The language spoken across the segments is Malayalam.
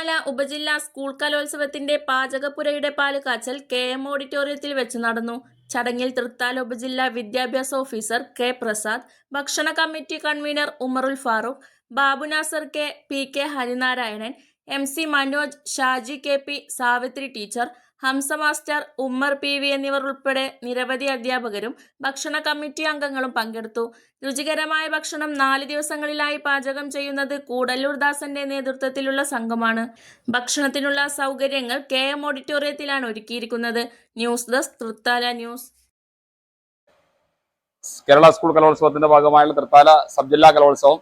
തൃത്താല ഉപജില്ലാ സ്കൂൾ കലോത്സവത്തിന്റെ പാചകപ്പുരയുടെ പാലുകാച്ചൽ KM ഓഡിറ്റോറിയത്തിൽ വെച്ച് നടന്നു. ചടങ്ങിൽ തൃത്താല ഉപജില്ലാ വിദ്യാഭ്യാസ ഓഫീസർ K പ്രസാദ്, ഭക്ഷണ committee convener Umarul Farooq, Babu Nasar K, PK Harinarayanan, MC Manoj, Shaji KP, Savitri teacher, Hamsa master, Ummer PV എന്നിവർ ഉൾപ്പെടെ നിരവധി അധ്യാപകരും ഭക്ഷണ കമ്മിറ്റി അംഗങ്ങളും പങ്കെടുത്തു. രുചികരമായ ഭക്ഷണം 4 ദിവസങ്ങളിലായി പാചകം ചെയ്യുന്നത് കൂടല്ലൂർ ദാസന്റെ നേതൃത്വത്തിലുള്ള സംഘമാണ്. ഭക്ഷണത്തിനുള്ള സൗകര്യങ്ങൾ KM ഓഡിറ്റോറിയത്തിലാണ് ഒരുക്കിയിരിക്കുന്നത്. News desk Thrithala news. Kerala school കലോത്സവത്തിന്റെ ഭാഗമായുള്ള തൃത്താല സബ് ജില്ലാ കലോത്സവം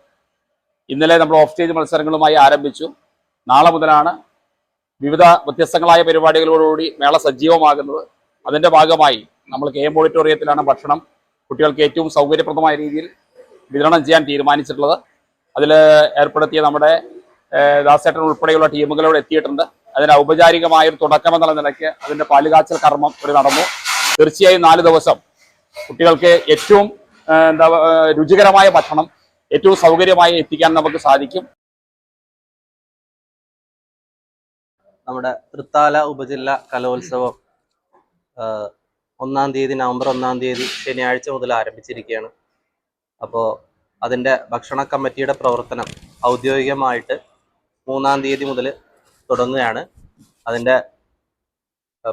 ഇന്നലെ നമ്മൾ ഓഫ് സ്റ്റേജ് മത്സരങ്ങളുമായി ആരംഭിച്ചു. നാളെ മുതലാണ് വിവിധ വ്യത്യസ്തങ്ങളായ പരിപാടികളോടുകൂടി മേള സജീവമാകുന്നത്. അതിന്റെ ഭാഗമായി നമ്മൾ KM ഓഡിറ്റോറിയത്തിലാണ് ഭക്ഷണം കുട്ടികൾക്ക് ഏറ്റവും സൗകര്യപ്രദമായ രീതിയിൽ വിതരണം ചെയ്യാൻ തീരുമാനിച്ചിട്ടുള്ളത്. അതിൽ ഏർപ്പെടുത്തിയ നമ്മുടെ ദാസേട്ടൻ ഉൾപ്പെടെയുള്ള ടീമുകളോട് എത്തിയിട്ടുണ്ട്. അതിന് ഔപചാരികമായ ഒരു തുടക്കമെന്നുള്ള നിലയ്ക്ക് അതിന്റെ പാലുകാച്ചൽ കർമ്മം ഇവിടെ നടന്നു. തീർച്ചയായും 4 ദിവസം കുട്ടികൾക്ക് ഏറ്റവും രുചികരമായ ഭക്ഷണം ഏറ്റവും സൗകര്യമായി എത്തിക്കാൻ നമുക്ക് സാധിക്കും. നമ്മുടെ തൃത്താല ഉപജില്ല കലോത്സവം നവംബർ 1-ാം തീയതി ശനിയാഴ്ച മുതൽ ആരംഭിച്ചിരിക്കുകയാണ്. അപ്പോൾ അതിൻ്റെ ഭക്ഷണ കമ്മിറ്റിയുടെ പ്രവർത്തനം ഔദ്യോഗികമായിട്ട് 3-ാം തീയതി മുതൽ തുടങ്ങുകയാണ്. അതിൻ്റെ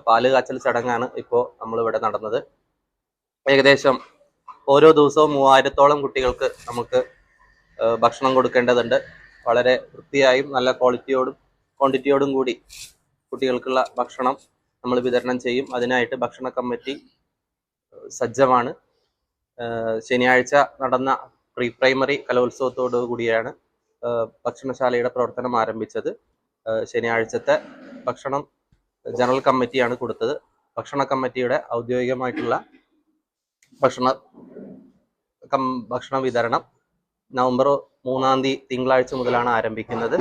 പാലുകാച്ചൽ ചടങ്ങാണ് ഇപ്പോൾ നമ്മളിവിടെ നടന്നത്. ഏകദേശം ഓരോ ദിവസവും 3000-ഓളം കുട്ടികൾക്ക് നമുക്ക് ഭക്ഷണം കൊടുക്കേണ്ടതുണ്ട്. വളരെ വൃത്തിയായും നല്ല ക്വാണ്ടിറ്റിയോടും കൂടി കുട്ടികൾക്കുള്ള ഭക്ഷണം നമ്മൾ വിതരണം ചെയ്യും. അതിനായിട്ട് ഭക്ഷണ കമ്മിറ്റി സജ്ജമാണ്. ശനിയാഴ്ച നടന്ന പ്രീ പ്രൈമറി കലോത്സവത്തോടു കൂടിയാണ് ഭക്ഷണശാലയുടെ പ്രവർത്തനം ആരംഭിച്ചത്. ശനിയാഴ്ചത്തെ ഭക്ഷണം ജനറൽ കമ്മിറ്റിയാണ് കൊടുത്തത്. ഭക്ഷണ കമ്മിറ്റിയുടെ ഔദ്യോഗികമായിട്ടുള്ള ഭക്ഷണ വിതരണം നവംബർ 3-ാം തീയതി തിങ്കളാഴ്ച മുതലാണ് ആരംഭിക്കുന്നത്.